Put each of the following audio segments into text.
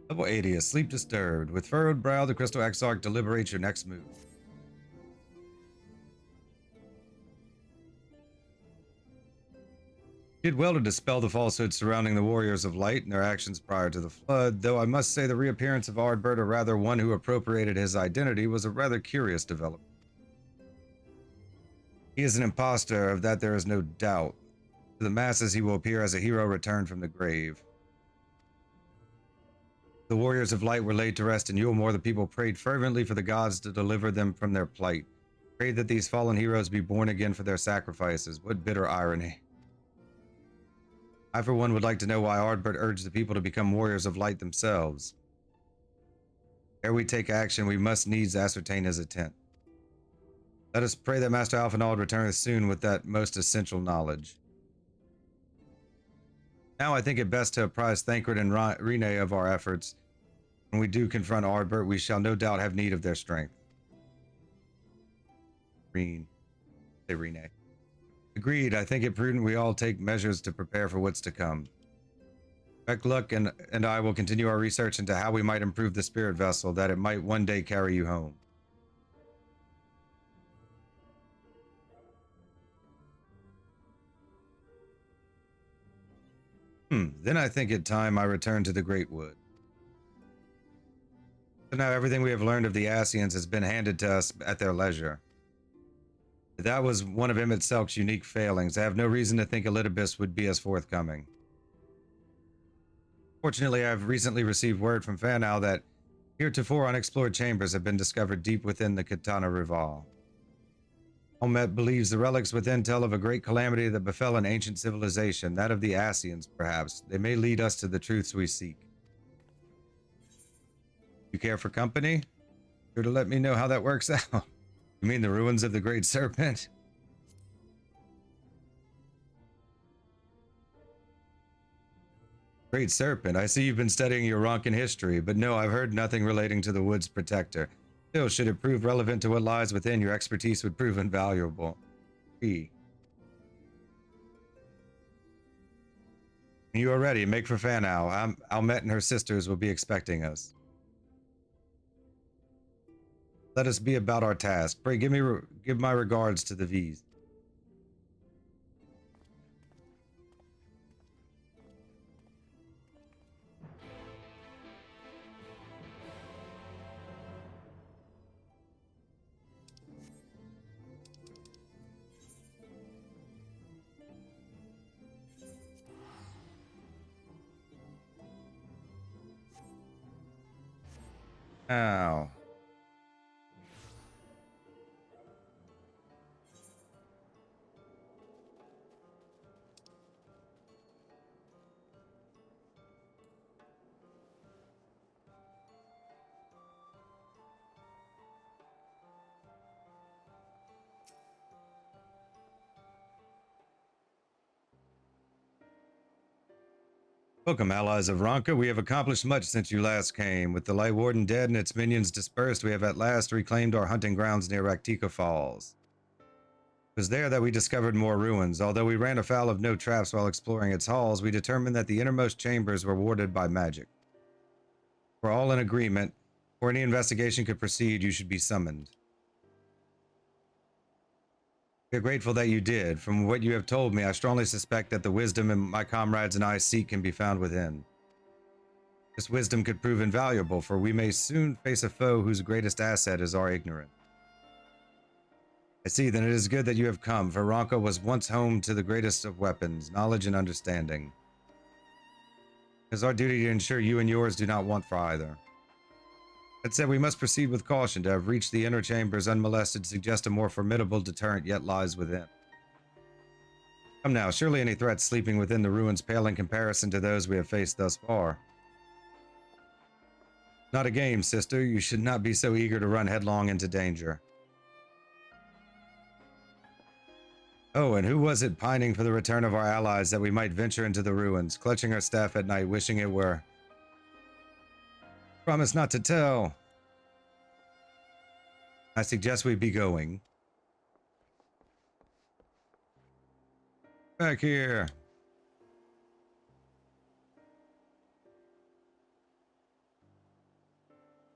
Level 80, asleep disturbed. With furrowed brow, the Crystal Exarch deliberates your next move. Did well to dispel the falsehood surrounding the Warriors of Light and their actions prior to the Flood, though I must say the reappearance of Ardbert, or rather one who appropriated his identity, was a rather curious development. He is an imposter, of that there is no doubt. To the masses, he will appear as a hero returned from the grave. The Warriors of Light were laid to rest in Yulmore. The people prayed fervently for the gods to deliver them from their plight. Prayed that these fallen heroes be born again for their sacrifices. What bitter irony. I, for one, would like to know why Ardbert urged the people to become Warriors of Light themselves. Ere we take action, we must needs ascertain his intent. Let us pray that Master Alphenald returneth soon with that most essential knowledge. Now I think it best to apprise Thancred and Rene of our efforts. When we do confront Ardbert, we shall no doubt have need of their strength. Rene. Agreed. I think it prudent we all take measures to prepare for what's to come. Beckluck and I will continue our research into how we might improve the spirit vessel, that it might one day carry you home. Then I think it time I return to the Great Wood. So now everything we have learned of the Ascians has been handed to us at their leisure. That was one of Emmett Selk's unique failings. I have no reason to think Elidibus would be as forthcoming. Fortunately, I have recently received word from Fanau that heretofore unexplored chambers have been discovered deep within the Katana Rival. Olmet believes the relics within tell of a great calamity that befell an ancient civilization, that of the Ascians, perhaps. They may lead us to the truths we seek. You care for company? Sure to let me know how that works out. You mean the ruins of the Great Serpent? Great Serpent, I see you've been studying your Ronkan history, but no, I've heard nothing relating to the Wood's Protector. Still, should it prove relevant to what lies within, your expertise would prove invaluable. When you are ready, make for Fanau. Almet and her sisters will be expecting us. Let us be about our task. Pray give my regards to the V's. Ow. Welcome, allies of Ronka. We have accomplished much since you last came. With the Light Warden dead and its minions dispersed, we have at last reclaimed our hunting grounds near Raktika Falls. It was there that we discovered more ruins. Although we ran afoul of no traps while exploring its halls, we determined that the innermost chambers were warded by magic. We're all in agreement. Before any investigation could proceed, you should be summoned. We are grateful that you did. From what you have told me, I strongly suspect that the wisdom my comrades and I seek can be found within. This wisdom could prove invaluable, for we may soon face a foe whose greatest asset is our ignorance. I see, then it is good that you have come, for Ronka was once home to the greatest of weapons, knowledge and understanding. It is our duty to ensure you and yours do not want for either. That said, we must proceed with caution. To have reached the inner chambers unmolested suggests a more formidable deterrent yet lies within. Come now, surely any threats sleeping within the ruins pale in comparison to those we have faced thus far. Not a game, sister. You should not be so eager to run headlong into danger. Oh, and who was it pining for the return of our allies that we might venture into the ruins, clutching our staff at night, wishing it were? Promise not to tell. I suggest we be going. Back here.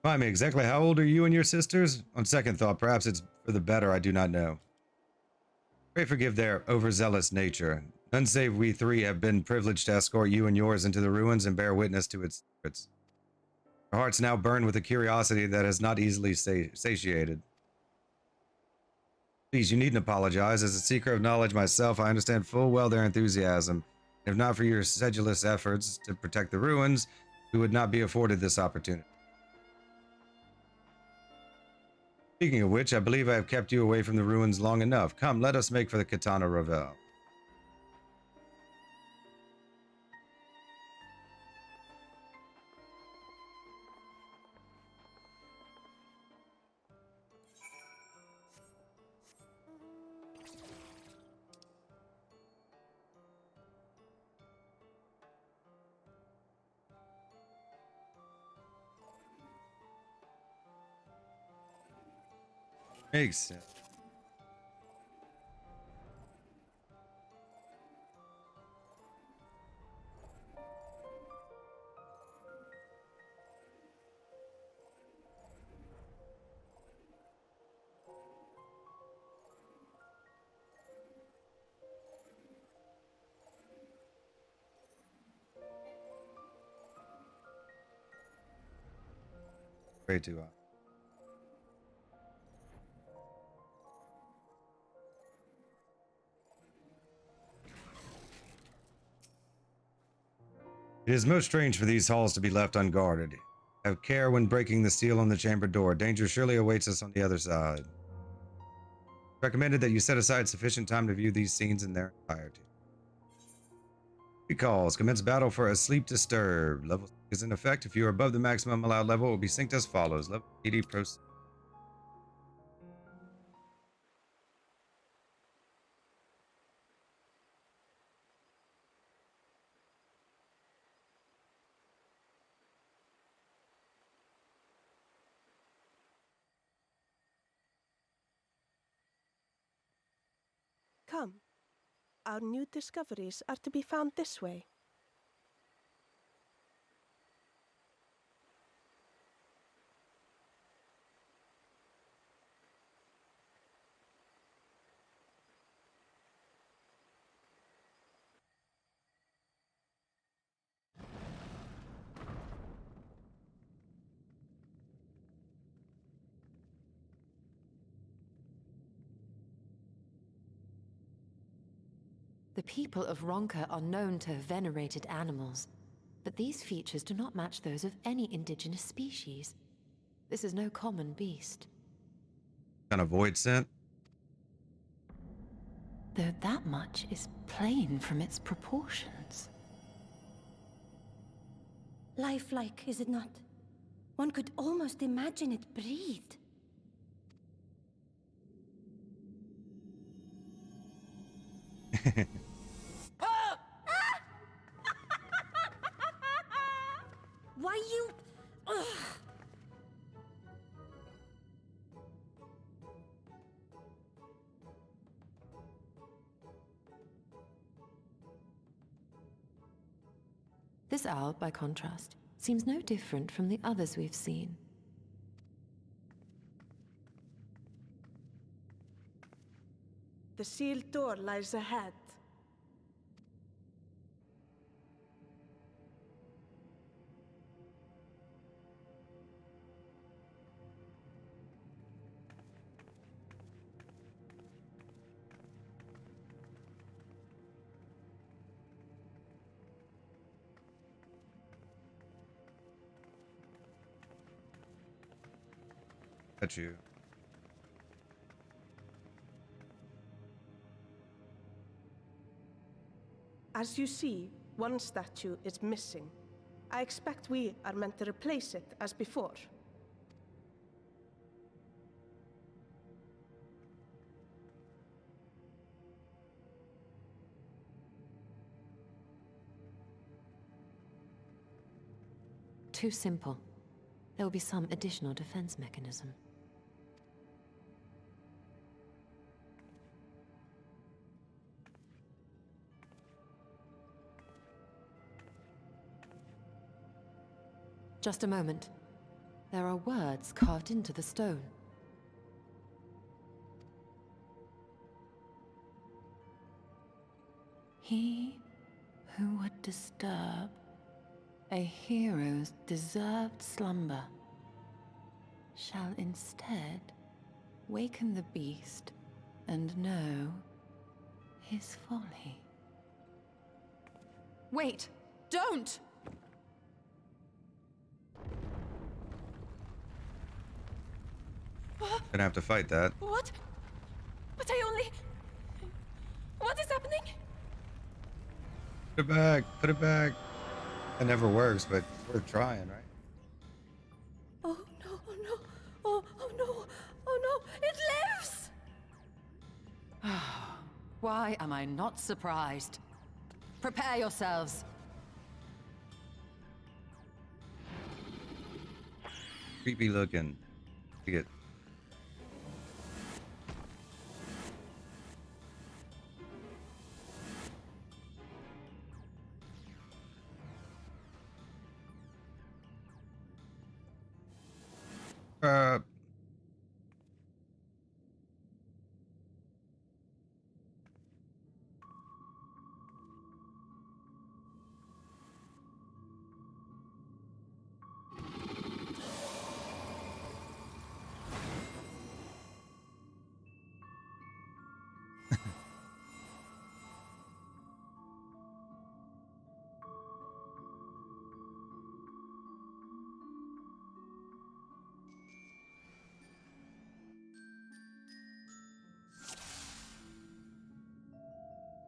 Remind me, exactly how old are you and your sisters? On second thought, perhaps it's for the better, I do not know. Pray forgive their overzealous nature. None save we three have been privileged to escort you and yours into the ruins and bear witness to its secrets. Our hearts now burn with a curiosity that has not easily satiated. Please, you needn't apologize. As a seeker of knowledge myself, I understand full well their enthusiasm. If not for your sedulous efforts to protect the ruins, we would not be afforded this opportunity. Speaking of which, I believe I have kept you away from the ruins long enough. Come, let us make for the Katana Revel. Makes sense. Way too hot. It is most strange for these halls to be left unguarded. Have care when breaking the seal on the chamber door. Danger surely awaits us on the other side. Recommended that you set aside sufficient time to view these scenes in their entirety. Recalls. Commence battle for a sleep disturbed. Level is in effect. If you are above the maximum allowed level, it will be synced as follows. Level 80 proceed. Come. Our new discoveries are to be found this way. The people of Ronka are known to have venerated animals, but these features do not match those of any indigenous species. This is no common beast. Kind of void scent. Though that much is plain from its proportions. Lifelike, is it not? One could almost imagine it breathed. Why you... Ugh. This owl, by contrast, seems no different from the others we've seen. The sealed door lies ahead. At you. As you see, one statue is missing. I expect we are meant to replace it as before. Too simple. There will be some additional defense mechanism. Just a moment. There are words carved into the stone. He who would disturb a hero's deserved slumber shall instead waken the beast and know his folly. Wait! Don't! Gonna have to fight that. What? But I only... What is happening? Put it back. Put it back. That never works, but it's worth trying, right? Oh no, oh no, oh no, oh no, it lives! Why am I not surprised? Prepare yourselves. Creepy looking. You get.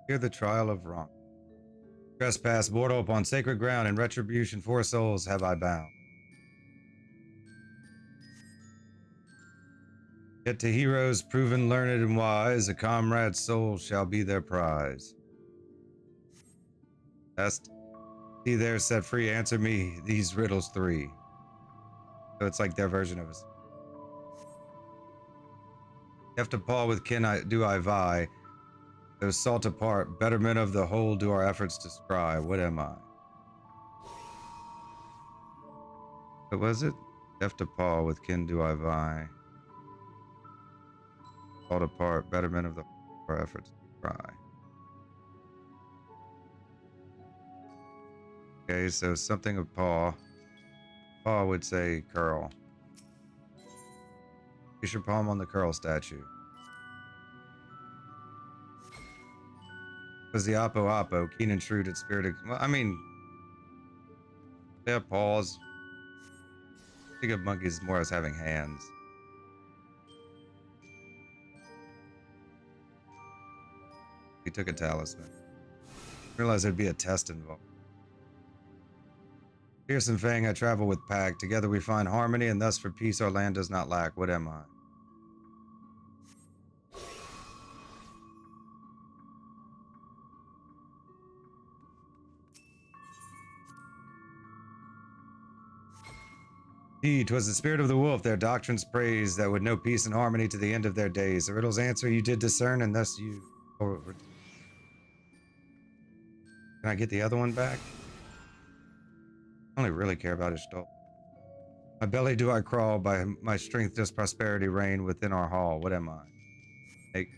Hear the trial of wrong. Trespass mortal upon sacred ground, and retribution 4 souls have I bound. Yet to heroes proven learned and wise, a comrade's soul shall be their prize. Best see there set free, answer me these riddles 3. So it's like their version of us. Heft of paw with kin do I vie. Those salt apart, betterment of the whole do our efforts descry. What am I? What was it? Heft of paw with kin do I vie. Salt apart, betterment of the whole our efforts descry. Okay, so something of paw. Paw would say curl. Place your palm on the curl statue. Was the Oppo Oppo, keen and shrewd at spirited. Well, I mean, they have paws. Think of monkeys more as having hands. He took a talisman. Realized there'd be a test involved. Pierce and Fang, I travel with Pack. Together we find harmony, and thus for peace our land does not lack. What am I? He, 'twas the spirit of the wolf, their doctrines praised, that would know peace and harmony to the end of their days. The riddle's answer you did discern, and thus you... Can I get the other one back? I only really care about his stall. My belly do I crawl, by my strength does prosperity reign within our hall. What am I? Snake.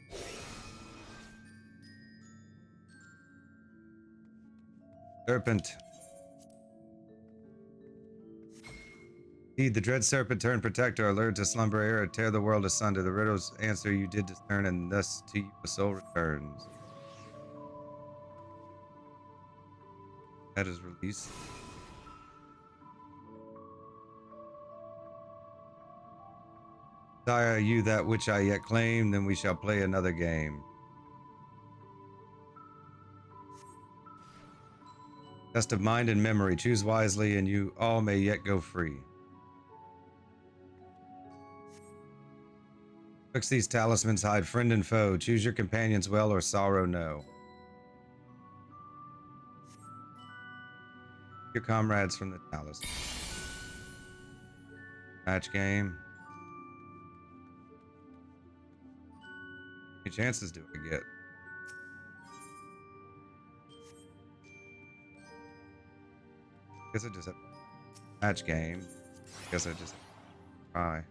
Serpent. Heed the dread serpent turn protector, allured to slumber era, tear the world asunder. The riddle's answer you did discern, and thus to you the soul returns. That is released. Desire you that which I yet claim, then we shall play another game. Test of mind and memory, choose wisely, and you all may yet go free. Twixt these talismans hide friend and foe, choose your companions well or sorrow no. Your comrades from the talisman. Match game. How many chances do I get? Guess I just have match game. Guess I just have Try.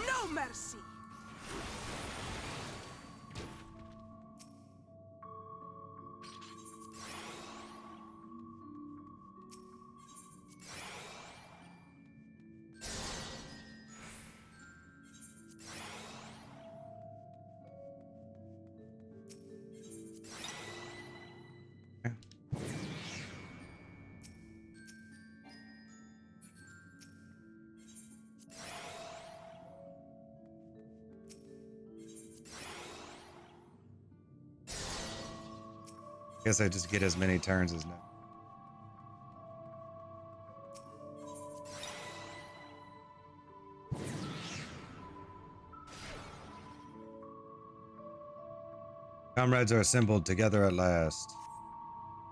No mercy! Guess I just get as many turns as now. Comrades are assembled together at last.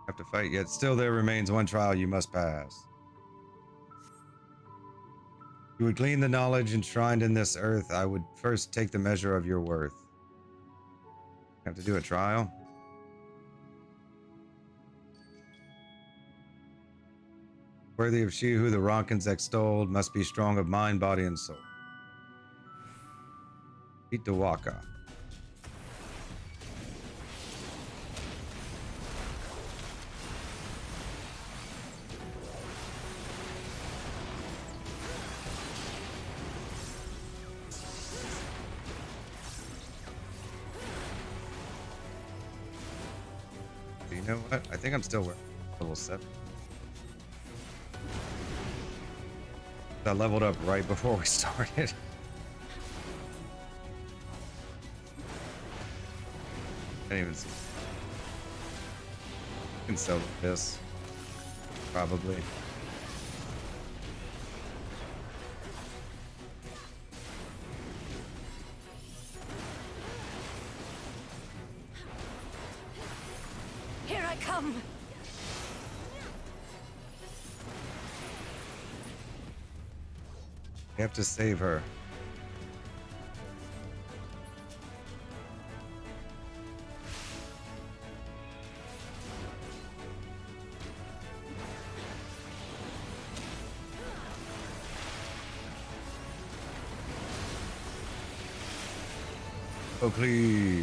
Have to fight, yet still there remains one trial you must pass. You would glean the knowledge enshrined in this earth. I would first take the measure of your worth. Have to do a trial? Worthy of she who the Ronkins extolled, must be strong of mind, body, and soul. Beat the Waka. You know what? I think I'm still working level 7. I leveled up right before we started. I didn't even see. I can sell this. Probably. Here I come! I have to save her. Oakley.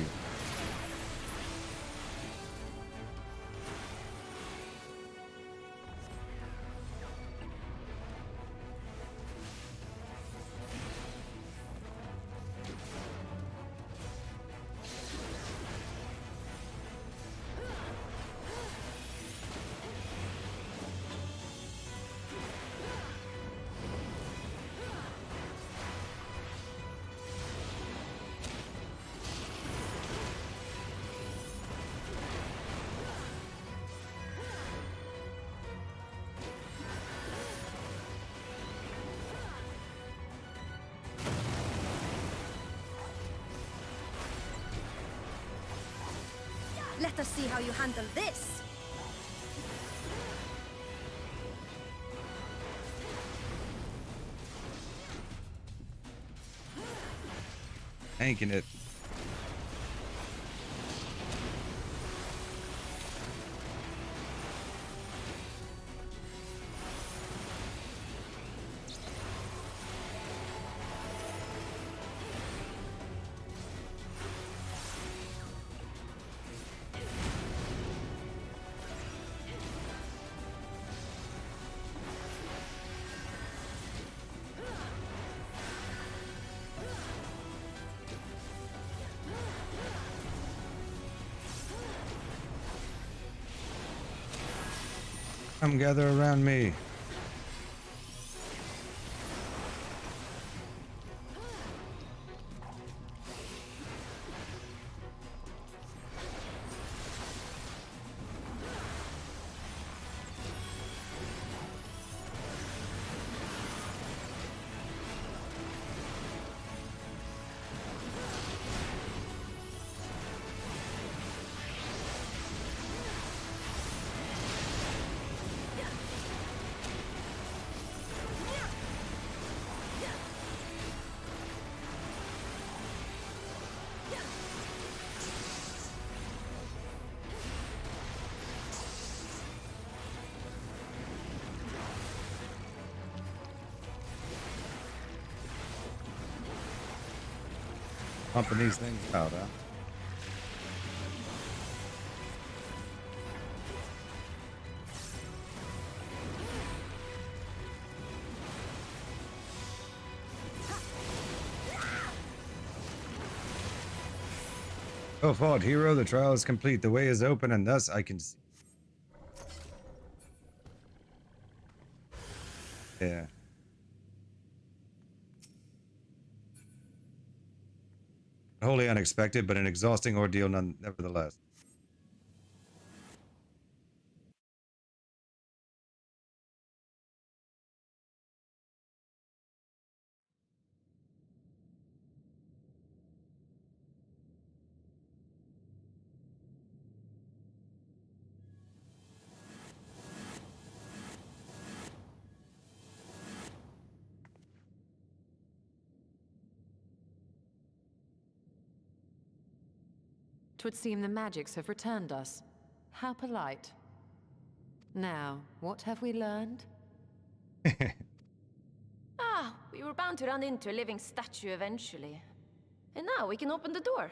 Let us see how you handle this! Tanking it. Come gather around me. Pumping these things out, huh? Oh, fought, hero, the trial is complete. The way is open, and thus I can see. Yeah. Wholly unexpected, but an exhausting ordeal nevertheless. Twould seem the magics have returned us. How polite. Now, what have we learned? Ah, we were bound to run into a living statue eventually. And now we can open the door.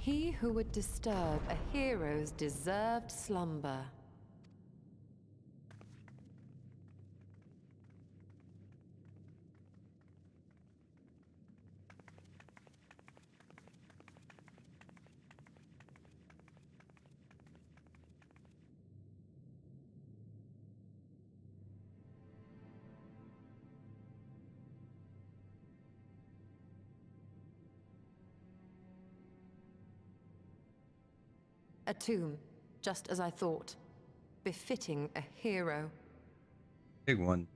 He who would disturb a hero's deserved slumber. A tomb, just as I thought. Befitting a hero. Big one.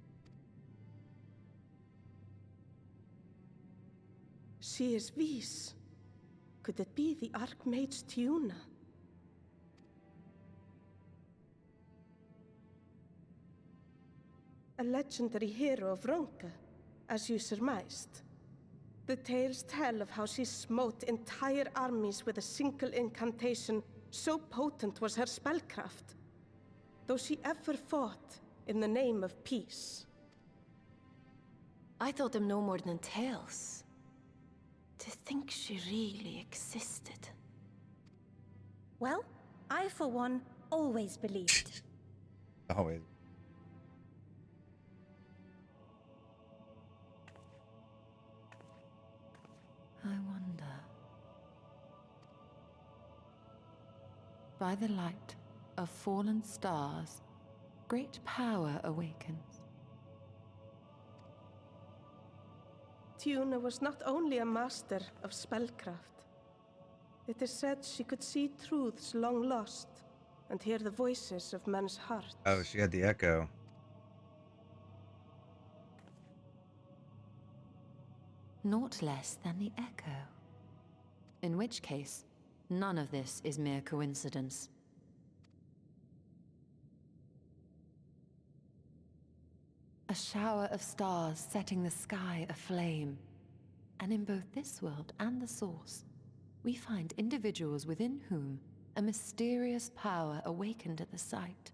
She is Vis. Could it be the Archmage Tiuna? A legendary hero of Ronka, as you surmised. The tales tell of how she smote entire armies with a single incantation, so potent was her spellcraft. Though she ever fought in the name of peace. I thought them no more than tales. To think she really existed. Well, I for one always believed. Always. I wonder. By the light of fallen stars, great power awakens. Tiuna was not only a master of spellcraft. It is said she could see truths long lost and hear the voices of men's hearts. Oh, she had the echo. Naught less than the echo. In which case, none of this is mere coincidence. A shower of stars setting the sky aflame. And in both this world and the Source, we find individuals within whom a mysterious power awakened at the sight.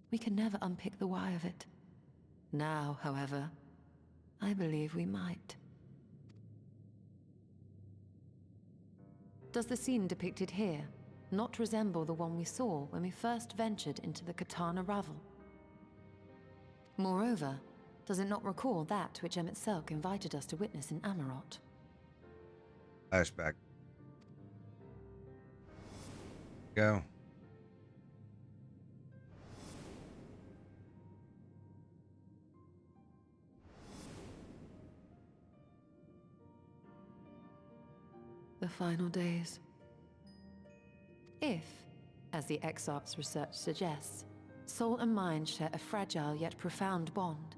We can never unpick the why of it. Now, however, I believe we might. Does the scene depicted here not resemble the one we saw when we first ventured into the Katana Ravel? Moreover, does it not recall that which Emmett Selk invited us to witness in Amarot? Flashback. Go. The final days. If, as the Exarch's research suggests, soul and mind share a fragile yet profound bond,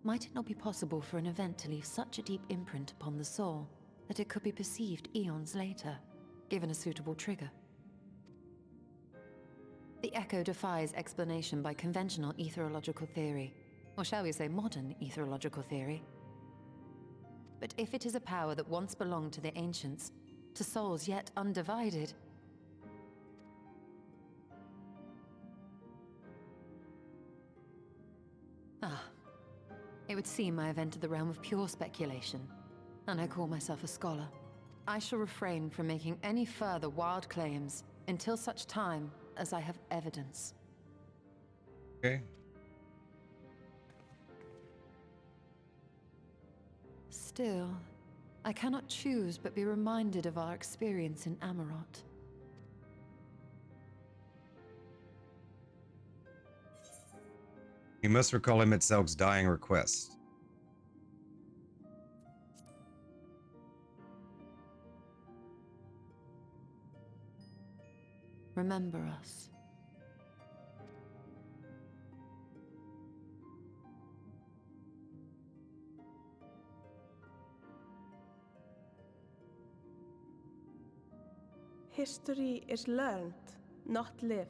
might it not be possible for an event to leave such a deep imprint upon the soul that it could be perceived eons later, given a suitable trigger? The echo defies explanation by conventional etherological theory, or shall we say modern etherological theory. But if it is a power that once belonged to the ancients, to souls yet undivided... It would seem I have entered the realm of pure speculation, and I call myself a scholar. I shall refrain from making any further wild claims until such time as I have evidence. Okay. Still, I cannot choose but be reminded of our experience in Amarot. You must recall Emitselk's dying request. Remember us. History is learned, not lived.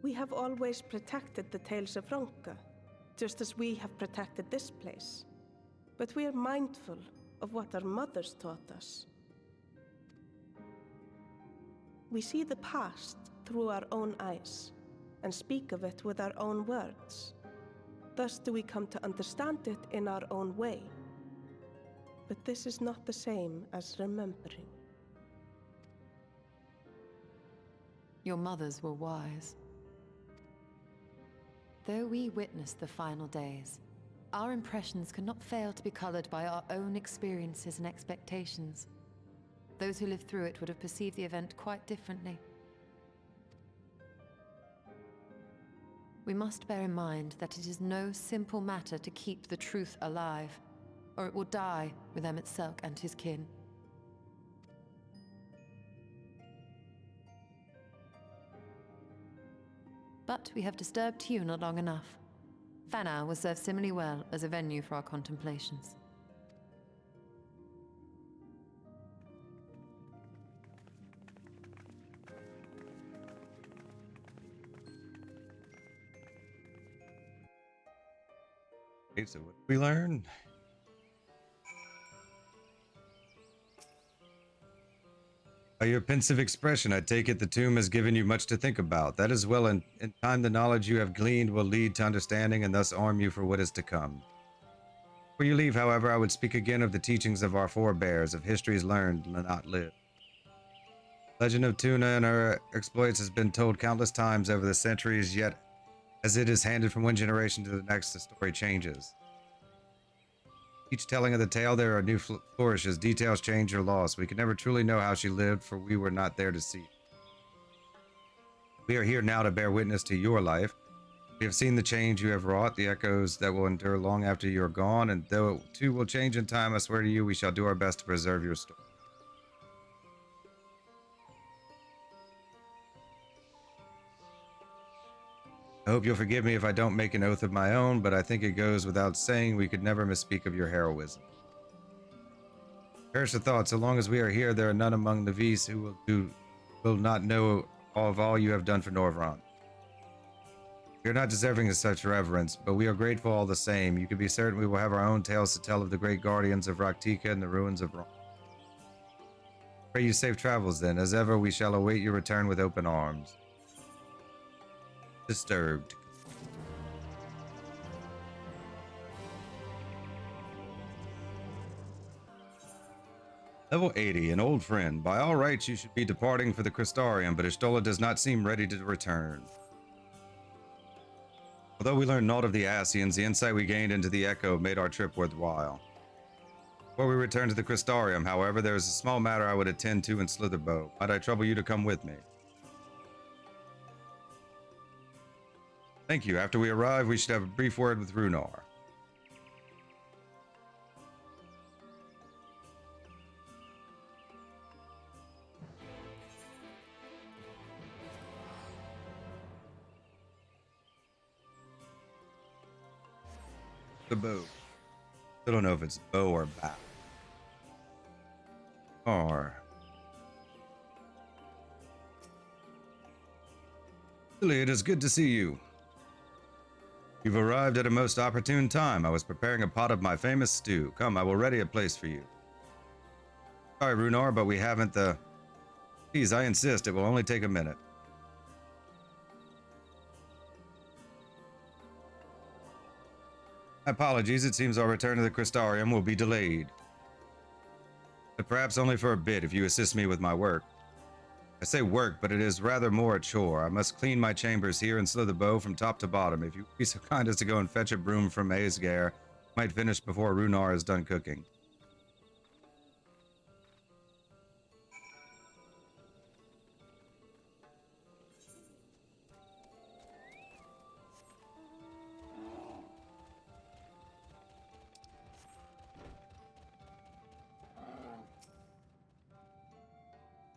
We have always protected the tales of Ronka, just as we have protected this place. But we are mindful of what our mothers taught us. We see the past through our own eyes, and speak of it with our own words. Thus do we come to understand it in our own way. But this is not the same as remembering. Your mothers were wise. Though we witnessed the final days, our impressions cannot fail to be colored by our own experiences and expectations. Those who lived through it would have perceived the event quite differently. We must bear in mind that it is no simple matter to keep the truth alive, or it will die with Emitselk and his kin. But we have disturbed you not long enough. Fana will serve similarly well as a venue for our contemplations. Okay, so what did we learn? By your pensive expression, I take it the tomb has given you much to think about. That is well, in time the knowledge you have gleaned will lead to understanding and thus arm you for what is to come. Before you leave, however, I would speak again of the teachings of our forebears, of histories learned, not lived. Legend of Tuna and her exploits has been told countless times over the centuries, yet as it is handed from one generation to the next, the story changes. Each telling of the tale, there are new flourishes, details change or lost. We could never truly know how she lived, for we were not there to see. We are here now to bear witness to your life. We have seen the change you have wrought, the echoes that will endure long after you are gone, and though it too will change in time, I swear to you, we shall do our best to preserve your story. I hope you'll forgive me if I don't make an oath of my own, but I think it goes without saying we could never misspeak of your heroism. Perish the thought, so long as we are here, there are none among the Vis who will not know of all you have done for Norvrond. We are not deserving of such reverence, but we are grateful all the same. You can be certain we will have our own tales to tell of the great guardians of Raktika and the ruins of Rome. Pray you safe travels then. As ever, we shall await your return with open arms. Disturbed. Level 80, an old friend. By all rights, you should be departing for the Crystarium, but Ishtola does not seem ready to return. Although we learned naught of the Asians, the insight we gained into the Echo made our trip worthwhile. Before we return to the Crystarium, however, there is a small matter I would attend to in Slitherbow. Might I trouble you to come with me? Thank you. After we arrive, we should have a brief word with Runar. The bow. I don't know if it's bow or bow. Or Lily, it is good to see you. You've arrived at a most opportune time. I was preparing a pot of my famous stew. Come, I will ready a place for you. Sorry, Runar, but we haven't the... Please, I insist. It will only take a minute. Apologies, it seems our return to the Crystarium will be delayed. But perhaps only for a bit if you assist me with my work. I say work, but it is rather more a chore. I must clean my chambers here and slither the bow from top to bottom. If you would be so kind as to go and fetch a broom from Aesgare, might finish before Runar is done cooking.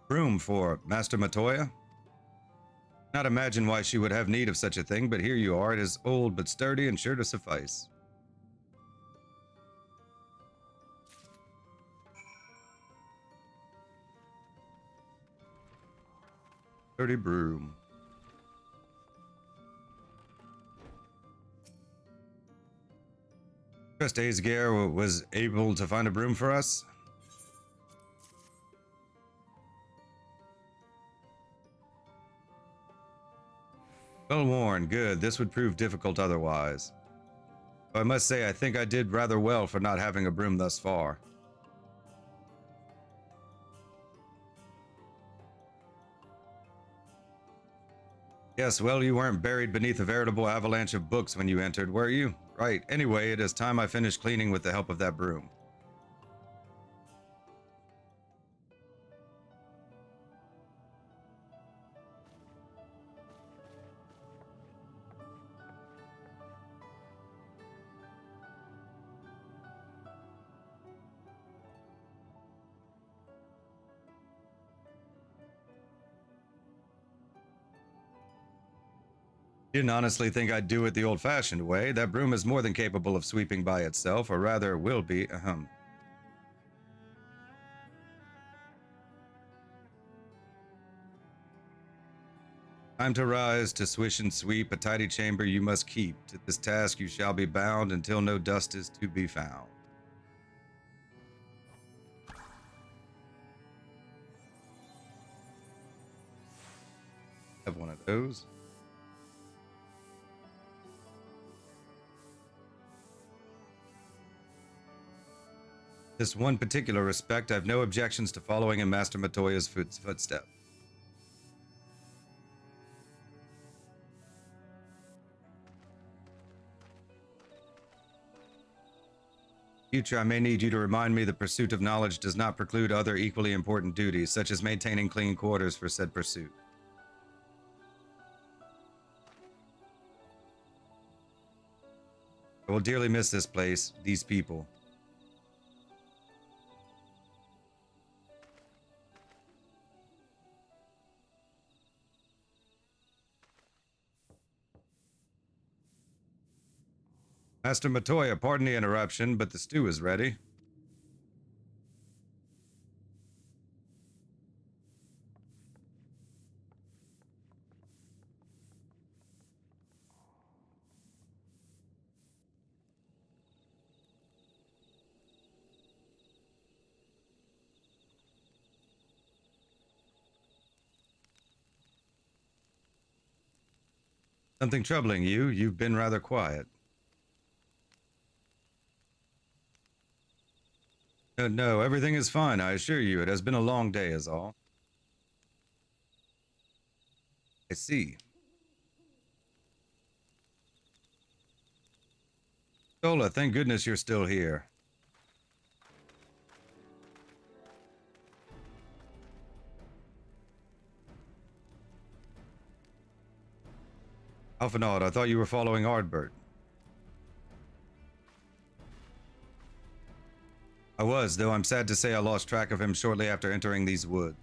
Broom for Master Matoya? Not imagine why she would have need of such a thing, but here you are. It is old but sturdy and sure to suffice. Sturdy broom. Trust Aesgare was able to find a broom for us? Well worn, good. This would prove difficult otherwise. But I must say, I think I did rather well for not having a broom thus far. Yes, well, you weren't buried beneath a veritable avalanche of books when you entered, were you? Right. Anyway, it is time I finished cleaning with the help of that broom. Didn't honestly think I'd do it the old-fashioned way. That broom is more than capable of sweeping by itself, or rather will be. Time to rise, to swish and sweep, a tidy chamber you must keep. To this task you shall be bound until no dust is to be found. Have one of those. This one particular respect, I've no objections to following in Master Matoya's footsteps. Future, I may need you to remind me the pursuit of knowledge does not preclude other equally important duties, such as maintaining clean quarters for said pursuit. I will dearly miss this place, these people. Master Matoya, pardon the interruption, but the stew is ready. Something troubling you? You've been rather quiet. No, everything is fine, I assure you. It has been a long day is all. I see. Sola, thank goodness you're still here. Alphanaud, I thought you were following Ardbert. I was, though I'm sad to say I lost track of him shortly after entering these woods.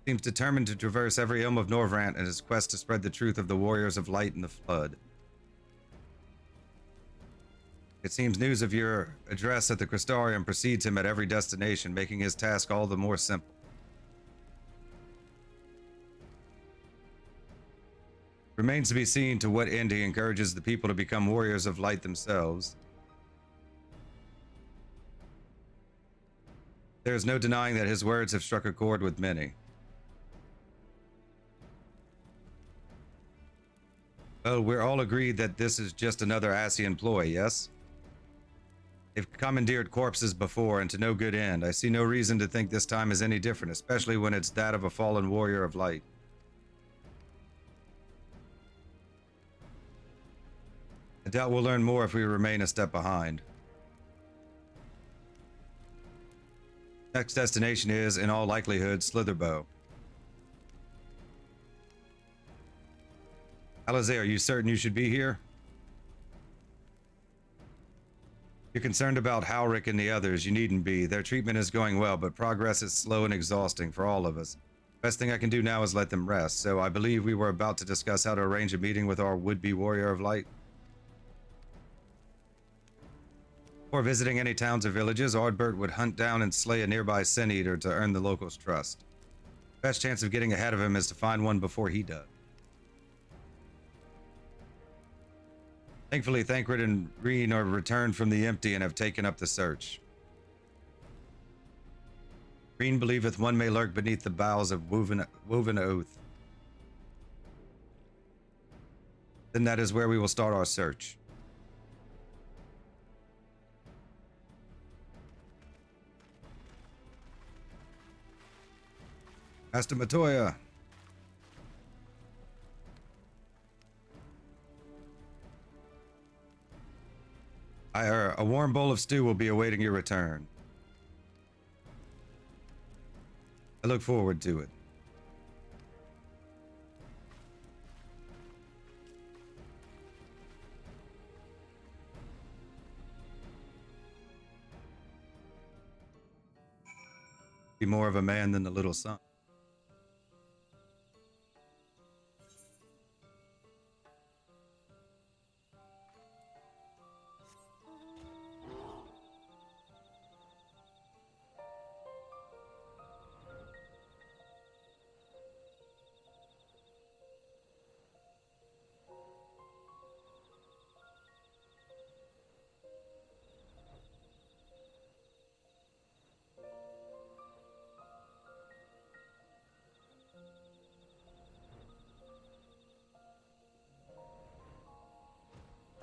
Seems determined to traverse every elm of Norvrant in his quest to spread the truth of the warriors of light and the flood. It seems news of your address at the Crystarium precedes him at every destination, making his task all the more simple. Remains to be seen to what end he encourages the people to become warriors of light themselves. There is no denying that his words have struck a chord with many. Oh, we're all agreed that this is just another Asian ploy, yes? They've commandeered corpses before and to no good end. I see no reason to think this time is any different, especially when it's that of a fallen warrior of light. I doubt we'll learn more if we remain a step behind. Next destination is, in all likelihood, Slitherbow. Alize, are you certain you should be here? You're concerned about Halric and the others. You needn't be. Their treatment is going well, but progress is slow and exhausting for all of us. Best thing I can do now is let them rest, so I believe we were about to discuss how to arrange a meeting with our would-be warrior of light. Before visiting any towns or villages, Ardbert would hunt down and slay a nearby Sin Eater to earn the locals' trust. Best chance of getting ahead of him is to find one before he does. Thankfully, Thancred and Reen are returned from the empty and have taken up the search. Reen believeth one may lurk beneath the boughs of woven oath. Then that is where we will start our search. Master Matoya. A warm bowl of stew will be awaiting your return. I look forward to it. Be more of a man than the little son.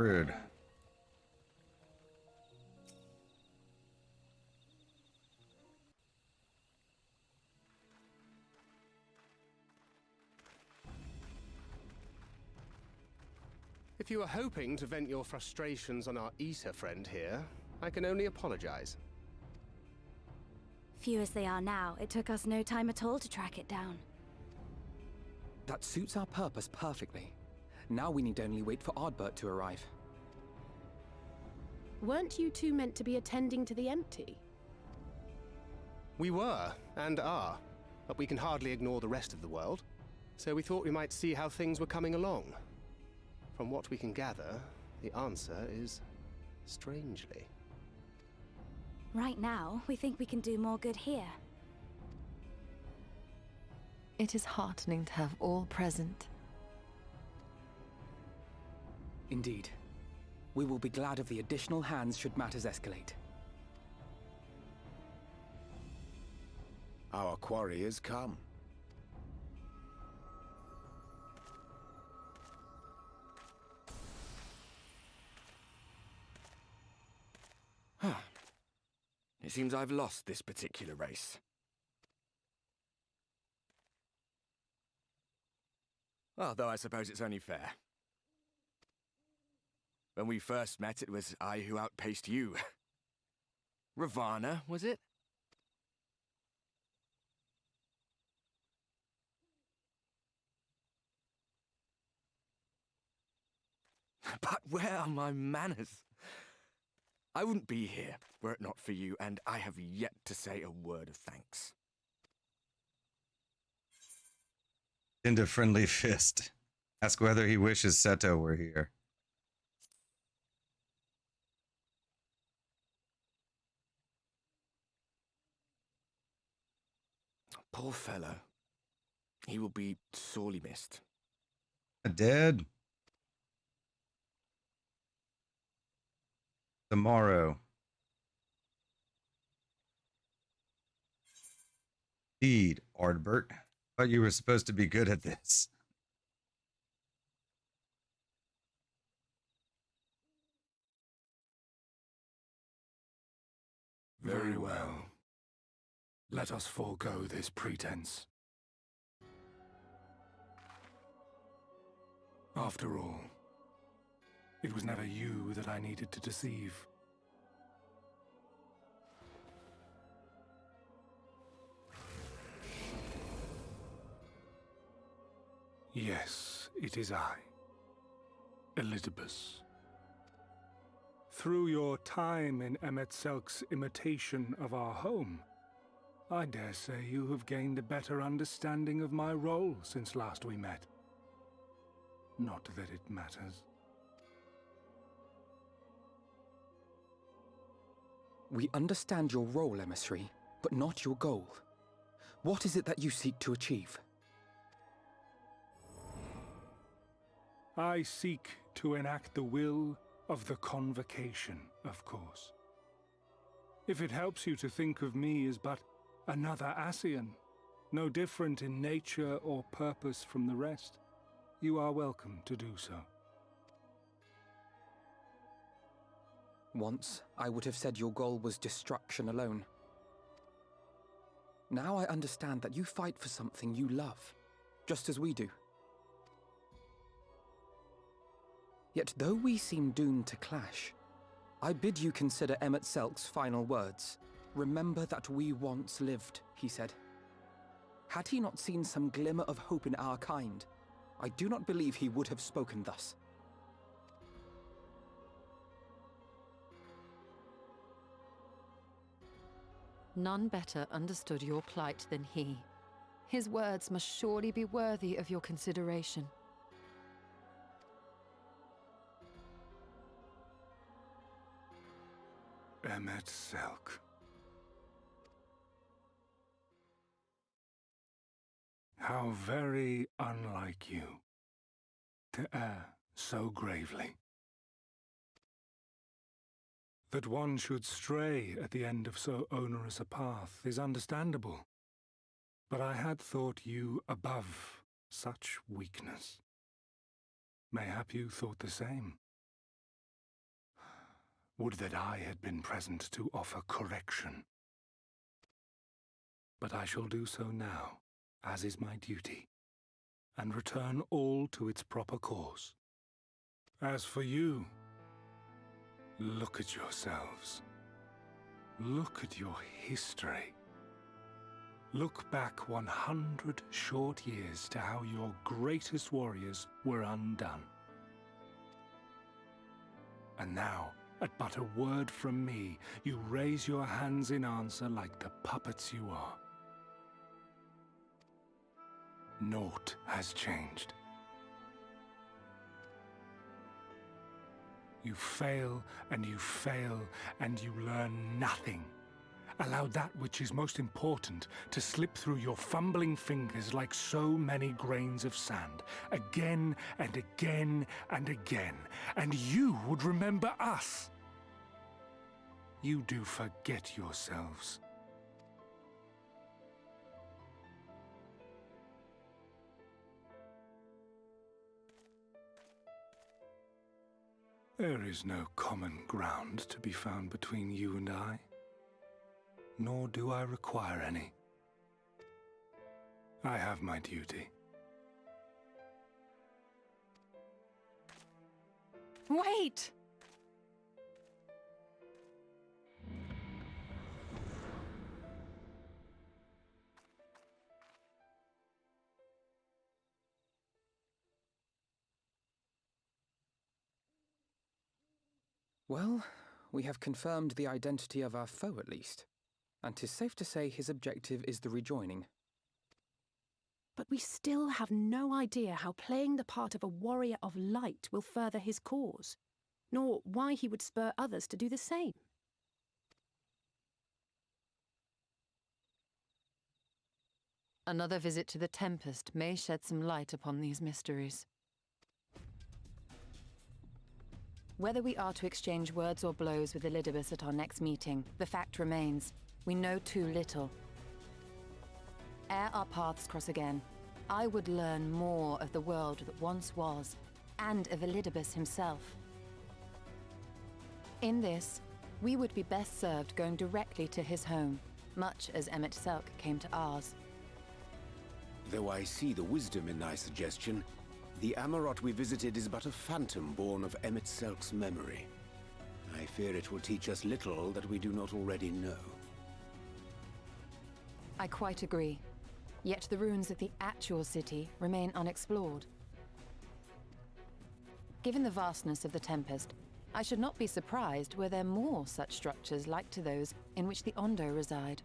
Rude. If you were hoping to vent your frustrations on our Eater friend here, I can only apologize. Few as they are now, it took us no time at all to track it down. That suits our purpose perfectly. Now we need only wait for Ardbert to arrive. Weren't you two meant to be attending to the empty? We were, and are, but we can hardly ignore the rest of the world, so we thought we might see how things were coming along. From what we can gather, the answer is strangely. Right now, we think we can do more good here. It is heartening to have all present. Indeed. We will be glad of the additional hands should matters escalate. Our quarry has come. It seems I've lost this particular race. Although I suppose it's only fair. When we first met, it was I who outpaced you. Ravana, was it? But where are my manners? I wouldn't be here were it not for you, and I have yet to say a word of thanks. Send a friendly fist. Ask whether he wishes Seto were here. Poor fellow. He will be sorely missed. Dead. Tomorrow. Indeed, Ardbert. Thought you were supposed to be good at this. Very well. Let us forego this pretense. After all, it was never you that I needed to deceive. Yes, it is I, Elizabeth. Through your time in Emet-Selk's imitation of our home, I dare say you have gained a better understanding of my role since last we met. Not that it matters. We understand your role, emissary, but not your goal. What is it that you seek to achieve? I seek to enact the will of the Convocation, of course. If it helps you to think of me as but another Ascian, no different in nature or purpose from the rest, you are welcome to do so. Once, I would have said your goal was destruction alone. Now I understand that you fight for something you love, just as we do. Yet though we seem doomed to clash, I bid you consider Emet-Selk's final words. Remember that we once lived, he said. Had he not seen some glimmer of hope in our kind, I do not believe he would have spoken thus. None better understood your plight than he. His words must surely be worthy of your consideration. Emet-Selk. How very unlike you to err so gravely. That one should stray at the end of so onerous a path is understandable, but I had thought you above such weakness. Mayhap you thought the same. Would that I had been present to offer correction. But I shall do so now, as is my duty, and return all to its proper course. As for you, look at yourselves. Look at your history. Look back 100 short years to how your greatest warriors were undone. And now, at but a word from me, you raise your hands in answer like the puppets you are. Naught has changed. You fail, and you fail, and you learn nothing. Allow that which is most important to slip through your fumbling fingers like so many grains of sand, again and again and again, and you would remember us. You do forget yourselves. There is no common ground to be found between you and I, nor do I require any. I have my duty. Wait! Well, we have confirmed the identity of our foe at least, and 'tis safe to say his objective is the rejoining. But we still have no idea how playing the part of a warrior of light will further his cause, nor why he would spur others to do the same. Another visit to the Tempest may shed some light upon these mysteries. Whether we are to exchange words or blows with Elidibus at our next meeting, the fact remains, we know too little. Ere our paths cross again, I would learn more of the world that once was, and of Elidibus himself. In this, we would be best served going directly to his home, much as Emmett Selk came to ours. Though I see the wisdom in thy suggestion, the Amarot we visited is but a phantom born of Emmett Selk's memory. I fear it will teach us little that we do not already know. I quite agree. Yet the ruins of the actual city remain unexplored. Given the vastness of the Tempest, I should not be surprised were there more such structures like to those in which the Ondo reside.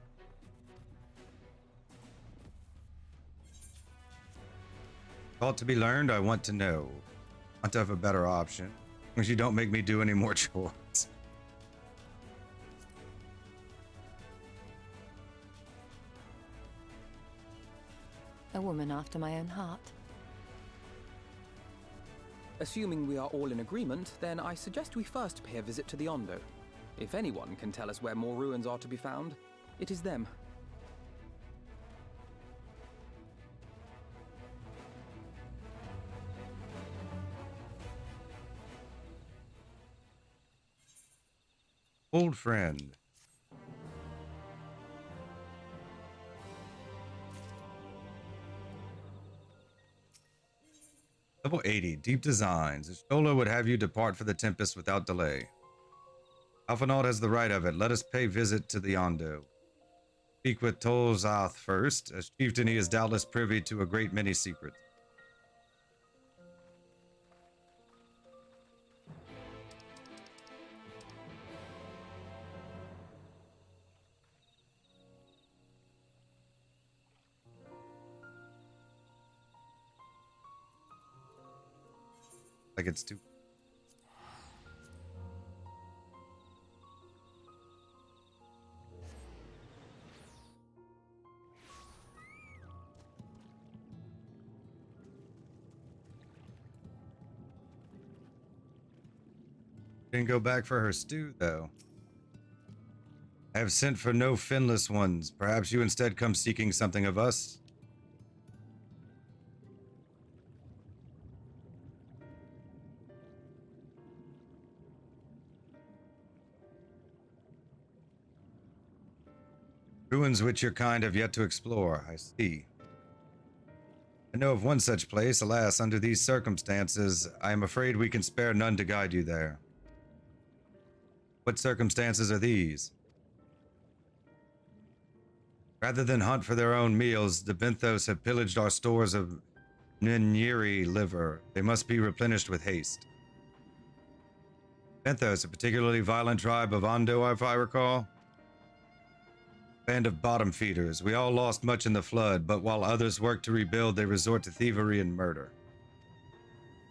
Ought to be learned, I want to know. I want to have a better option. Because you don't make me do any more chores. A woman after my own heart. Assuming we are all in agreement, then I suggest we first pay a visit to the Ondo. If anyone can tell us where more ruins are to be found, it is them. Old friend. Level 80, Deep Designs. Ishtola would have you depart for the Tempest without delay. Alphanaut has the right of it. Let us pay visit to the Ondo. Speak with Tolzath first, as chieftain he is doubtless privy to a great many secrets. Like it's too. Didn't go back for her stew, though. I have sent for no finless ones. Perhaps you instead come seeking something of us? Ruins which your kind have yet to explore, I see. I know of one such place. Alas, under these circumstances, I am afraid we can spare none to guide you there. What circumstances are these? Rather than hunt for their own meals, the Benthos have pillaged our stores of Nyiri liver. They must be replenished with haste. Benthos, a particularly violent tribe of Ondo, if I recall. Band of bottom feeders. We all lost much in the flood, but while others work to rebuild, they resort to thievery and murder.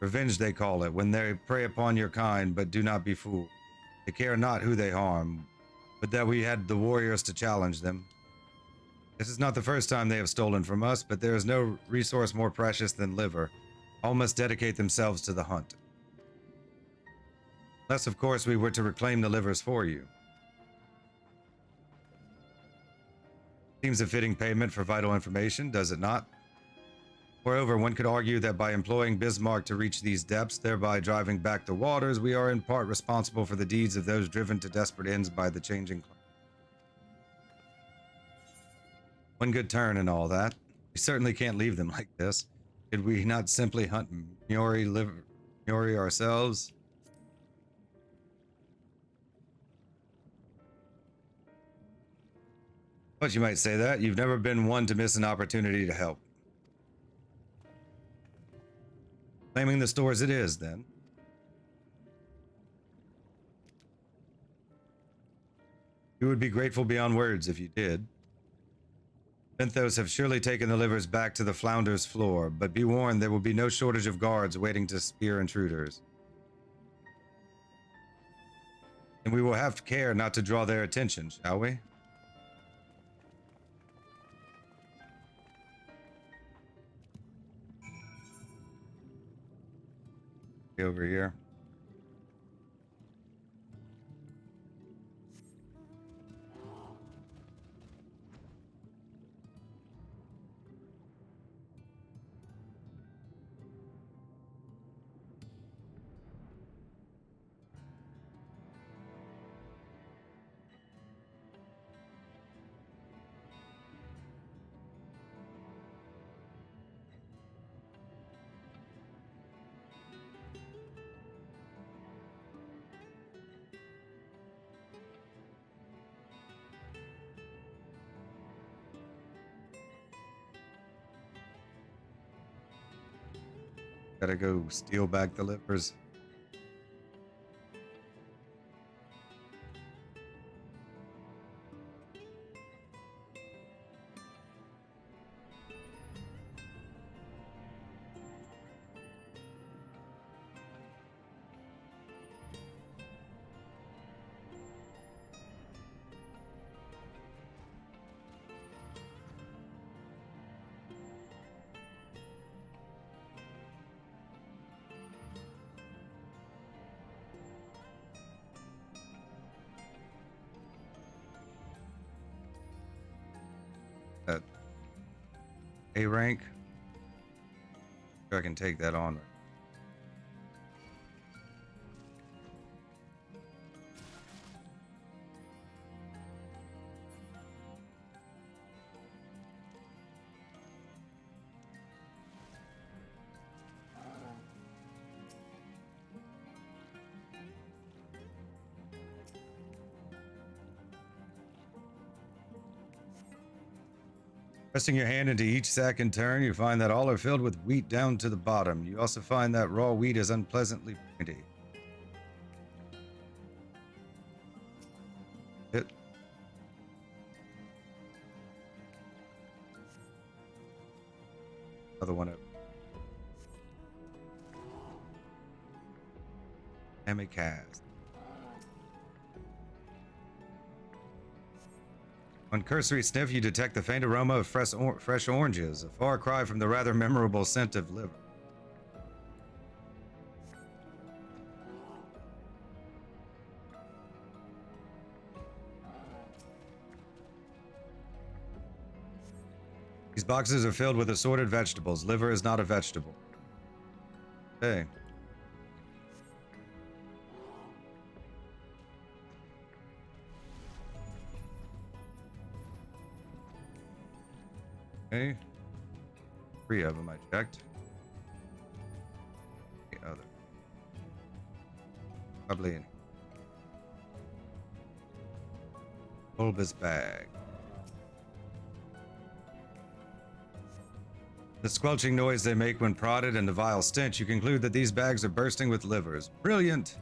Revenge, they call it, when they prey upon your kind, but do not be fooled. They care not who they harm, but that we had the warriors to challenge them. This is not the first time they have stolen from us, but there is no resource more precious than liver. All must dedicate themselves to the hunt. Unless, of course, we were to reclaim the livers for you. Seems a fitting payment for vital information, does it not? Moreover, one could argue that by employing Bismarck to reach these depths, thereby driving back the waters, we are in part responsible for the deeds of those driven to desperate ends by the changing climate. One good turn and all that. We certainly can't leave them like this. Could we not simply hunt Nyori ourselves? But you might say that. You've never been one to miss an opportunity to help. Claiming the stores it is, then. You would be grateful beyond words if you did. Benthos have surely taken the livers back to the Flounder's floor, but be warned there will be no shortage of guards waiting to spear intruders. And we will have care not to draw their attention, shall we? Over here. Gotta go steal back the livers. A rank. I can take that on. Pressing your hand into each sack in turn, you find that all are filled with wheat down to the bottom. You also find that raw wheat is unpleasantly pointy. Hit. Other one up. Cast. On cursory sniff, you detect the faint aroma of fresh oranges, a far cry from the rather memorable scent of liver. These boxes are filled with assorted vegetables. Liver is not a vegetable. Okay. Okay. 3 of them I checked. The other. Probably in bulbous bag. The squelching noise they make when prodded and the vile stench, you conclude that these bags are bursting with livers. Brilliant!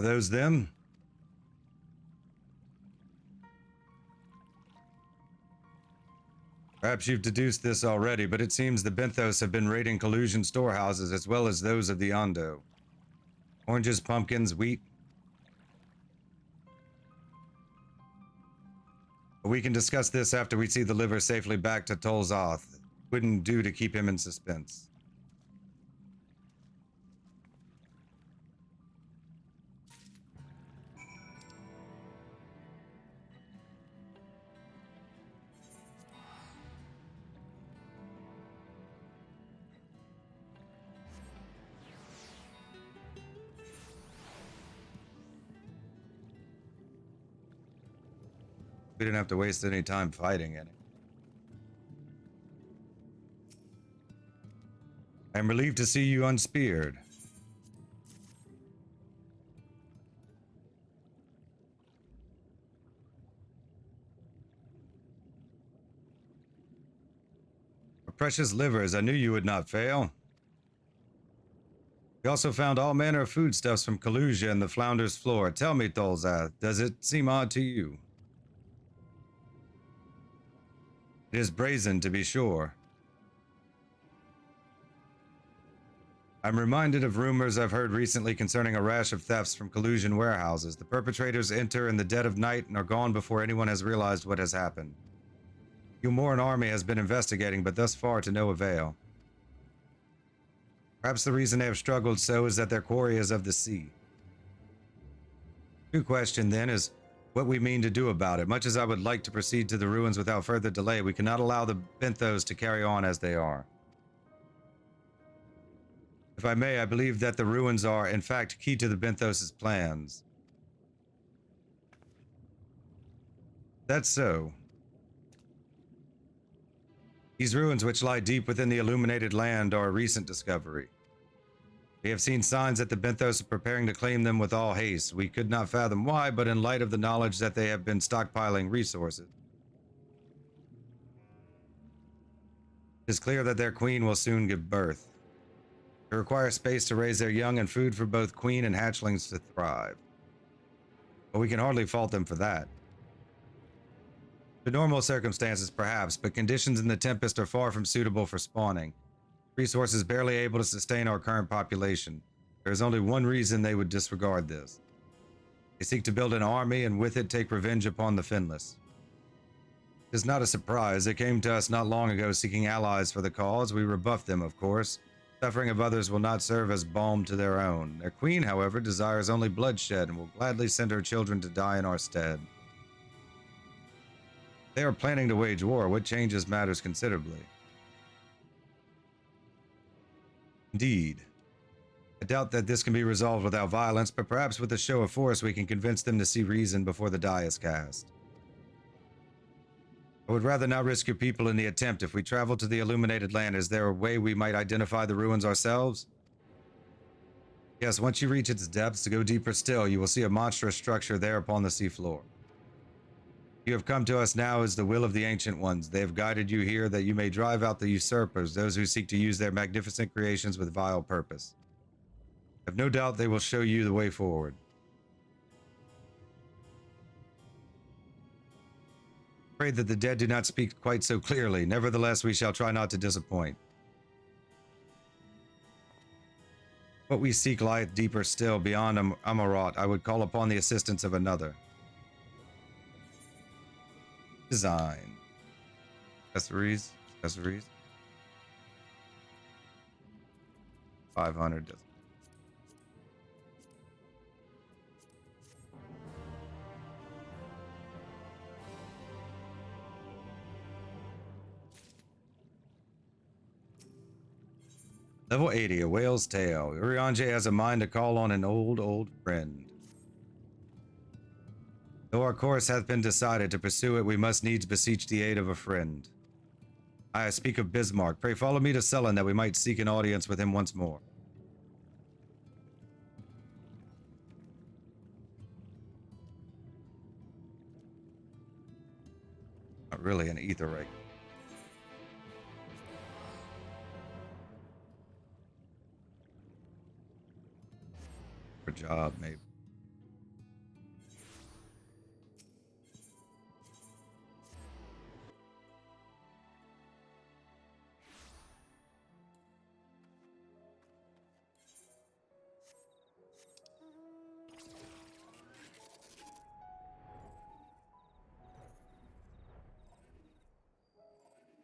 Are those them? Perhaps you've deduced this already, but it seems the Benthos have been raiding collusion storehouses as well as those of the Ondo. Oranges, pumpkins, wheat. But we can discuss this after we see the liver safely back to Tolzoth. Wouldn't do to keep him in suspense. We didn't have to waste any time fighting any. I'm relieved to see you unspeared. Precious livers, I knew you would not fail. We also found all manner of foodstuffs from Kalusia and the Flounder's Floor. Tell me, Tolzath, does it seem odd to you? It is brazen, to be sure. I'm reminded of rumors I've heard recently concerning a rash of thefts from collusion warehouses. The perpetrators enter in the dead of night and are gone before anyone has realized what has happened. The Umoran army has been investigating, but thus far to no avail. Perhaps the reason they have struggled so is that their quarry is of the sea. True question, then, is what we mean to do about it. Much as I would like to proceed to the ruins without further delay, we cannot allow the Benthos to carry on as they are. If I may, I believe that the ruins are, in fact, key to the Benthos' plans. That's so. These ruins, which lie deep within the illuminated land, are a recent discovery. We have seen signs that the Benthos are preparing to claim them with all haste. We could not fathom why, but in light of the knowledge that they have been stockpiling resources, it is clear that their queen will soon give birth. They require space to raise their young and food for both queen and hatchlings to thrive. But we can hardly fault them for that. In normal circumstances, perhaps, but conditions in the Tempest are far from suitable for spawning. Resources barely able to sustain our current population. There is only one reason they would disregard this. They seek to build an army and with it take revenge upon the Finless. It is not a surprise. They came to us not long ago seeking allies for the cause. We rebuffed them, of course. Suffering of others will not serve as balm to their own. Their queen, however, desires only bloodshed and will gladly send her children to die in our stead. They are planning to wage war, which changes matters considerably. Indeed. I doubt that this can be resolved without violence, but perhaps with a show of force we can convince them to see reason before the die is cast. I would rather not risk your people in the attempt. If we travel to the illuminated land, is there a way we might identify the ruins ourselves? Yes, once you reach its depths, to go deeper still, you will see a monstrous structure there upon the seafloor. You have come to us now as the will of the Ancient Ones. They have guided you here that you may drive out the usurpers, those who seek to use their magnificent creations with vile purpose. I have no doubt they will show you the way forward. Afraid that the dead do not speak quite so clearly. Nevertheless, we shall try not to disappoint. What we seek lieth deeper still, beyond Amarot. I would call upon the assistance of another. Design. Accessories. 500. Level 80, a whale's tail. Urianger has a mind to call on an old friend. Though our course hath been decided, to pursue it we must needs beseech the aid of a friend. I speak of Bismarck. Pray follow me to Sullen that we might seek an audience with him once more. Not really an ether ray. For job, maybe.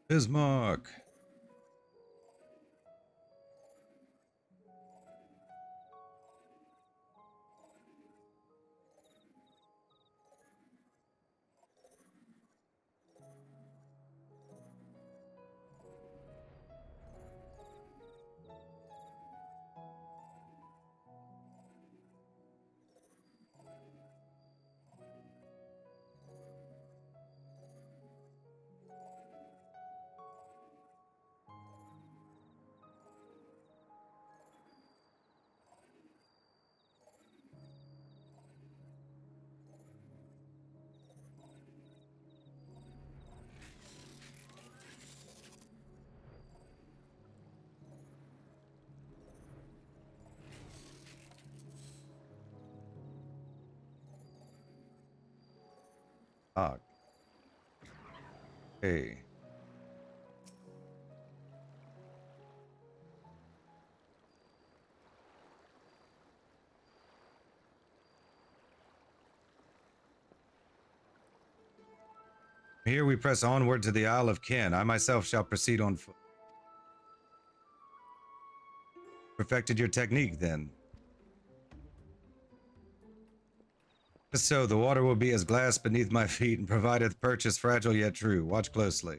Bismarck. Okay. Here we press onward to the Isle of Ken. I myself shall proceed on foot. Perfected your technique, then. Just so, the water will be as glass beneath my feet and provideth purchase fragile yet true. Watch closely.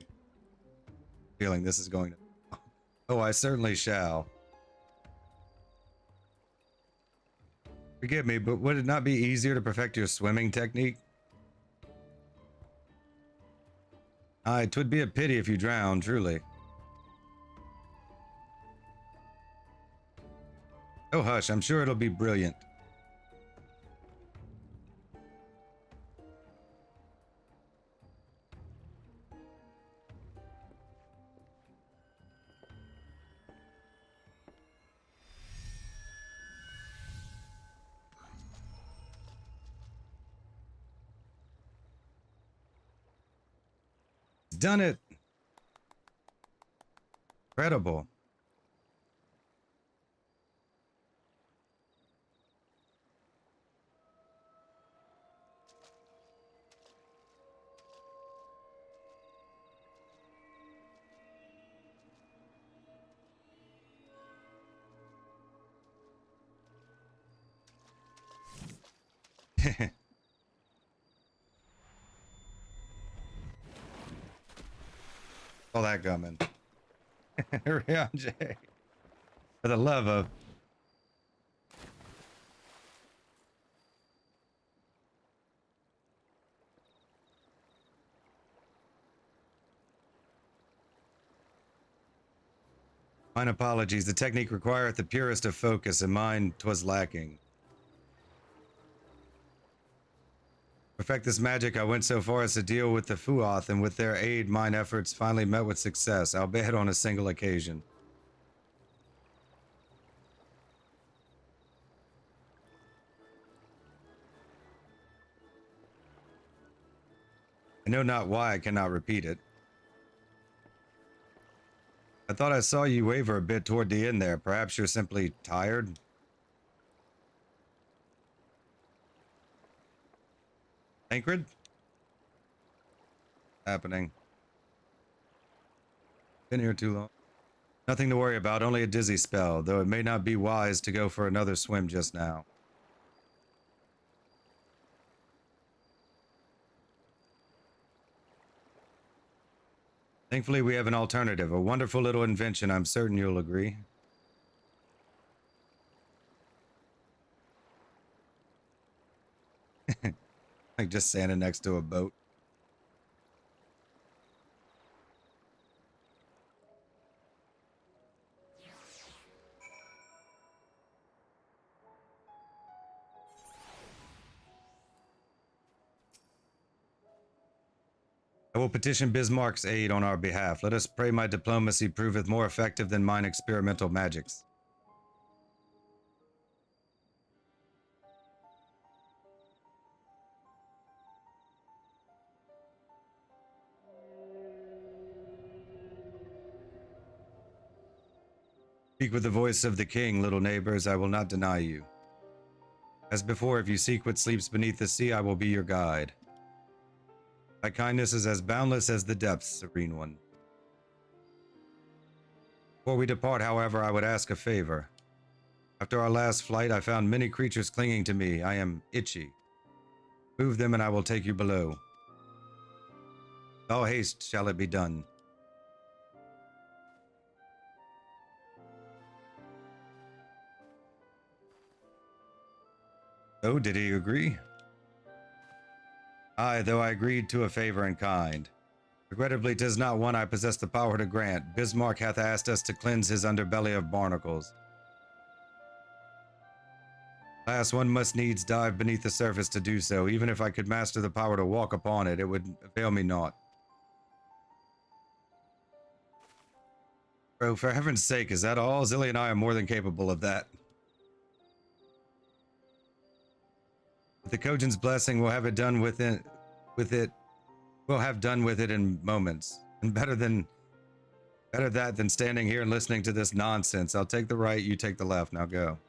Feeling this is going to... Oh, I certainly shall. Forgive me, but would it not be easier to perfect your swimming technique? Aye, 'twould be a pity if you drowned, truly. Oh, hush, I'm sure it'll be brilliant. He's done it. Incredible. All that coming. Rianjay. For the love of. Mine apologies. The technique requireth the purest of focus, and mine 'twas lacking. To perfect this magic, I went so far as to deal with the Fuoth, and with their aid, mine efforts finally met with success, albeit on a single occasion. I know not why I cannot repeat it. I thought I saw you waver a bit toward the end there. Perhaps you're simply tired? Tancred? Happening. Been here too long. Nothing to worry about, only a dizzy spell, though it may not be wise to go for another swim just now. Thankfully, we have an alternative, a wonderful little invention, I'm certain you'll agree. Like just standing next to a boat. I will petition Bismarck's aid on our behalf. Let us pray my diplomacy proveth more effective than mine experimental magics. Speak with the voice of the king, little neighbors, I will not deny you. As before, if you seek what sleeps beneath the sea, I will be your guide. Thy kindness is as boundless as the depths, serene one. Before we depart, however, I would ask a favor. After our last flight, I found many creatures clinging to me. I am itchy. Move them and I will take you below. With all haste shall it be done. Oh, did he agree? Aye, though I agreed to a favor in kind. Regrettably, 'tis not one I possess the power to grant. Bismarck hath asked us to cleanse his underbelly of barnacles. Alas, one must needs dive beneath the surface to do so. Even if I could master the power to walk upon it, it would avail me naught. Bro, for heaven's sake, is that all? Zilly and I are more than capable of that. With the Kojin's blessing, we'll have it done we'll have done with it in moments. And better that than standing here and listening to this nonsense. I'll take the right, you take the left. Now go.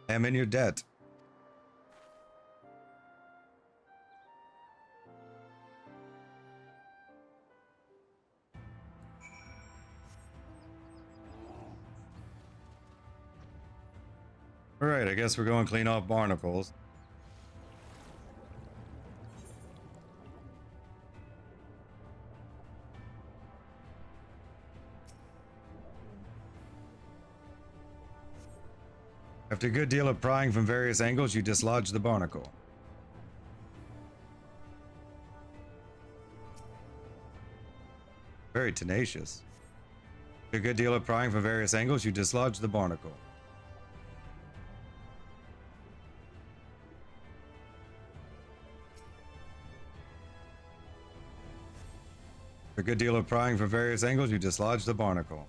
I am in your debt. All right, I guess we're going clean off barnacles. After a good deal of prying from various angles, you dislodge the barnacle. Very tenacious. After a good deal of prying from various angles, you dislodge the barnacle. After a good deal of prying from various angles, you dislodge the barnacle.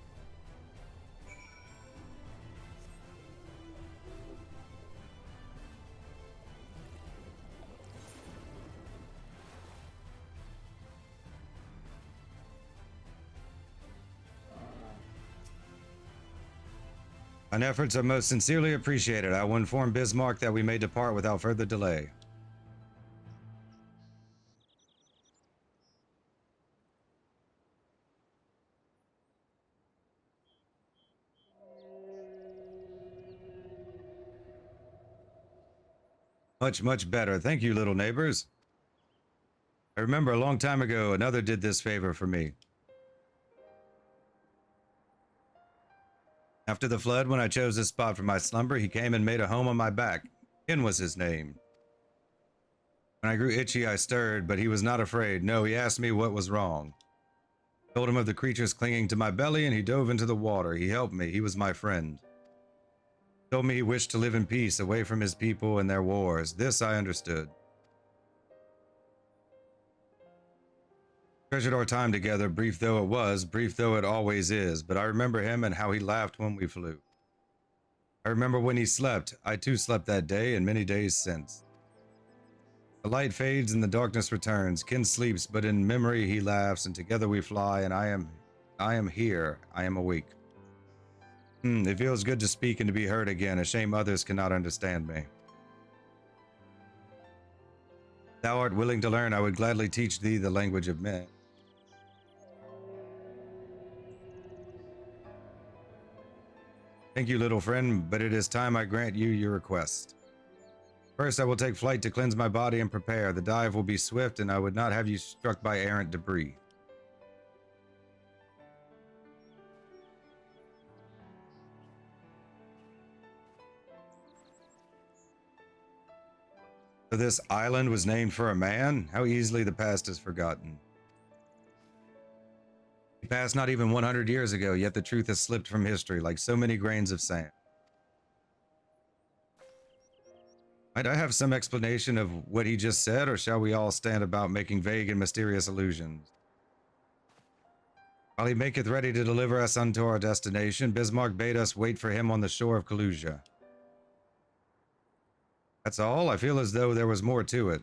Thine efforts are most sincerely appreciated. I will inform Bismarck that we may depart without further delay. Much, much better. Thank you, little neighbors. I remember a long time ago, another did this favor for me. After the flood, when I chose this spot for my slumber, he came and made a home on my back. Ken was his name. When I grew itchy, I stirred, but he was not afraid. No, he asked me what was wrong. I told him of the creatures clinging to my belly, and he dove into the water. He helped me. He was my friend. He told me he wished to live in peace, away from his people and their wars. This I understood. Treasured our time together, brief though it was, brief though it always is, but I remember him and how he laughed when we flew. I remember when he slept. I too slept that day and many days since. The light fades and the darkness returns. Ken sleeps, but in memory he laughs, and together we fly, and I am here. I am awake. It feels good to speak and to be heard again. A shame others cannot understand me. Thou art willing to learn. I would gladly teach thee the language of men. Thank you, little friend, but it is time I grant you your request. First, I will take flight to cleanse my body and prepare. The dive will be swift, and I would not have you struck by errant debris. So this island was named for a man? How easily the past is forgotten. It passed not even 100 years ago, yet the truth has slipped from history like so many grains of sand. Might I have some explanation of what he just said, or shall we all stand about making vague and mysterious allusions? While he maketh ready to deliver us unto our destination, Bismarck bade us wait for him on the shore of Kalusia. That's all? I feel as though there was more to it.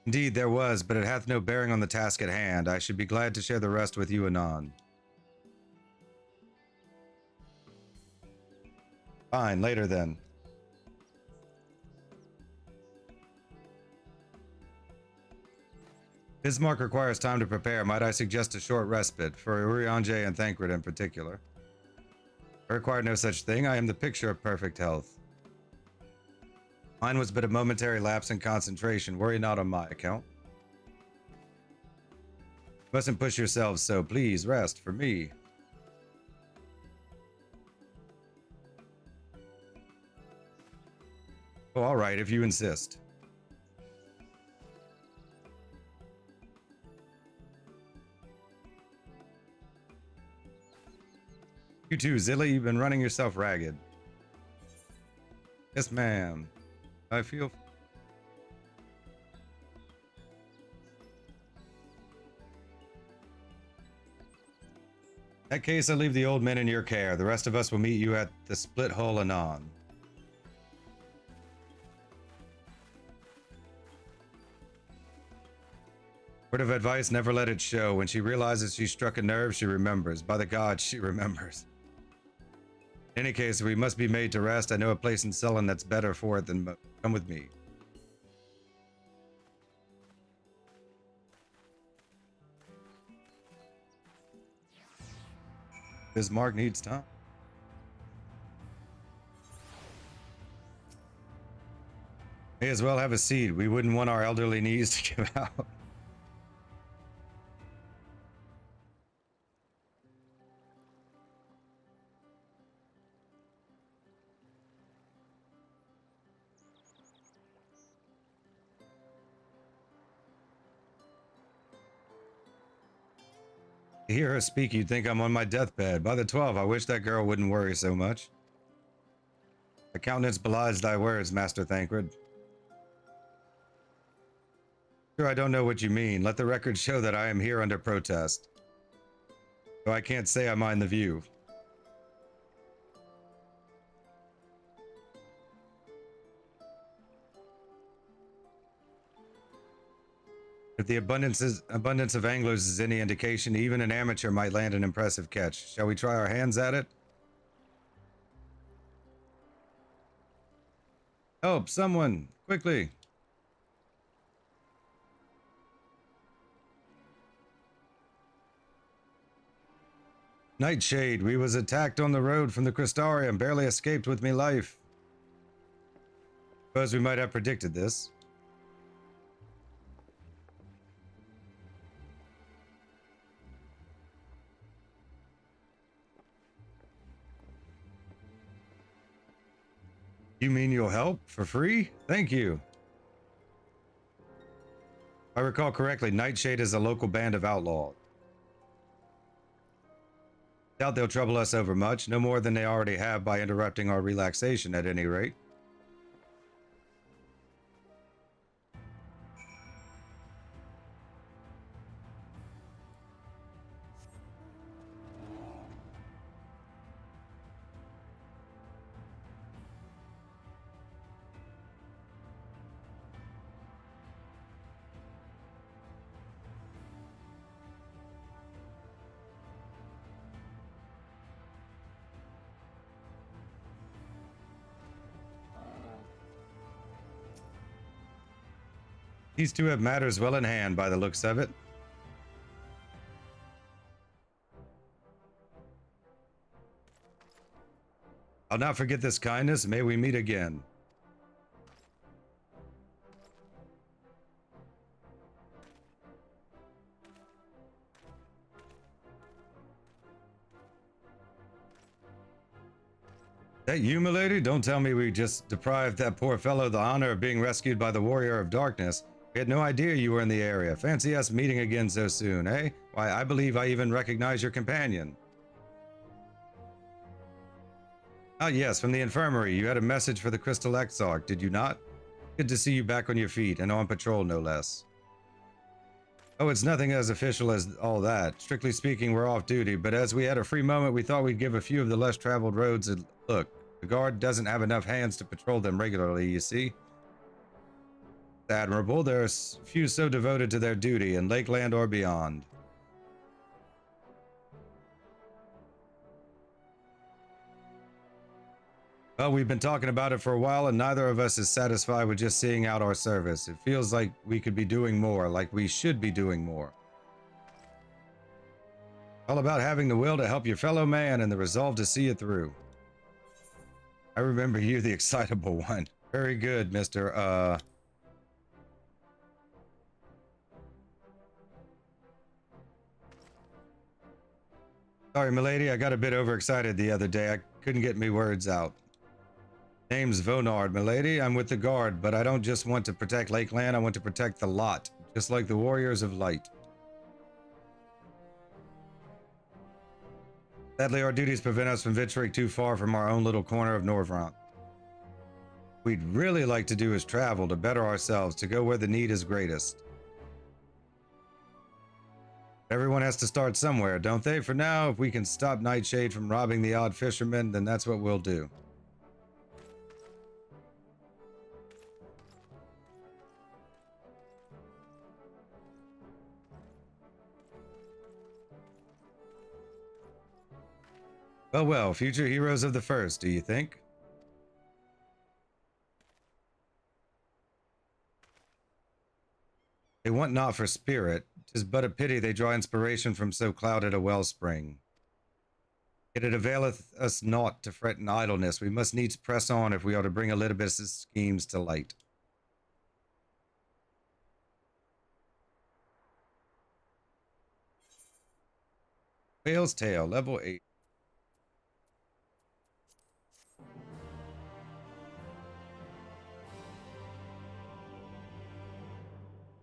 Indeed there was, but it hath no bearing on the task at hand. I should be glad to share the rest with you anon. Fine, later then. Bismarck requires time to prepare. Might I suggest a short respite, for Urianger and Thancred in particular? I require no such thing. I am the picture of perfect health. Mine was but a momentary lapse in concentration. Worry not on my account. You mustn't push yourselves so. Please, rest for me. Oh, all right, if you insist. You too, Zilly. You've been running yourself ragged. Yes, ma'am. I feel... In that case, I leave the old men in your care. The rest of us will meet you at the Split Hull anon. Word of advice, never let it show. When she realizes she struck a nerve, she remembers. By the gods, she remembers. In any case, we must be made to rest. I know a place in Sullen that's better for it than... Come with me. Bismarck needs time. May as well have a seat. We wouldn't want our elderly knees to give out. hear her speak, you'd think I'm on my deathbed. By the 12, I wish that girl wouldn't worry so much. The countenance belies thy words, Master Thancred. Sure, I don't know what you mean. Let the record show that I am here under protest. So I can't say I mind the view. If the abundance of anglers is any indication, even an amateur might land an impressive catch. Shall we try our hands at it? Help, someone, quickly. Nightshade, we was attacked on the road from the Crystarium, barely escaped with me life. Suppose we might have predicted this. You mean you'll help for free? Thank you. If I recall correctly, Nightshade is a local band of outlaws. Doubt they'll trouble us over much, no more than they already have by interrupting our relaxation at any rate. These two have matters well in hand by the looks of it. I'll not forget this kindness. May we meet again. That you, milady? Don't tell me we just deprived that poor fellow the honor of being rescued by the Warrior of Darkness. We had no idea you were in the area. Fancy us meeting again so soon, eh? Why, I believe I even recognize your companion. Ah, yes, from the infirmary. You had a message for the Crystal Exarch, did you not? Good to see you back on your feet, and on patrol, no less. Oh, it's nothing as official as all that. Strictly speaking, we're off duty, but as we had a free moment, we thought we'd give a few of the less traveled roads a look. The guard doesn't have enough hands to patrol them regularly, you see. It's admirable. There are few so devoted to their duty in Lakeland or beyond. Well, we've been talking about it for a while, and neither of us is satisfied with just seeing out our service. It feels like we could be doing more, like we should be doing more. All about having the will to help your fellow man and the resolve to see it through. I remember you, the excitable one. Very good, Mr. Sorry, milady, I got a bit overexcited the other day. I couldn't get me words out. Name's Vonard, milady. I'm with the guard, but I don't just want to protect Lakeland, I want to protect the lot, just like the Warriors of Light. Sadly, our duties prevent us from venturing too far from our own little corner of Norvrant. What we'd really like to do is travel to better ourselves, to go where the need is greatest. Everyone has to start somewhere, don't they? For now, if we can stop Nightshade from robbing the odd fisherman, then that's what we'll do. Well, well, future heroes of the first, do you think? They want not for spirit, 'tis but a pity they draw inspiration from so clouded a wellspring. Yet it availeth us naught to fret in idleness. We must needs press on if we are to bring Elidibus' schemes to light. Whale's Tail, level 8.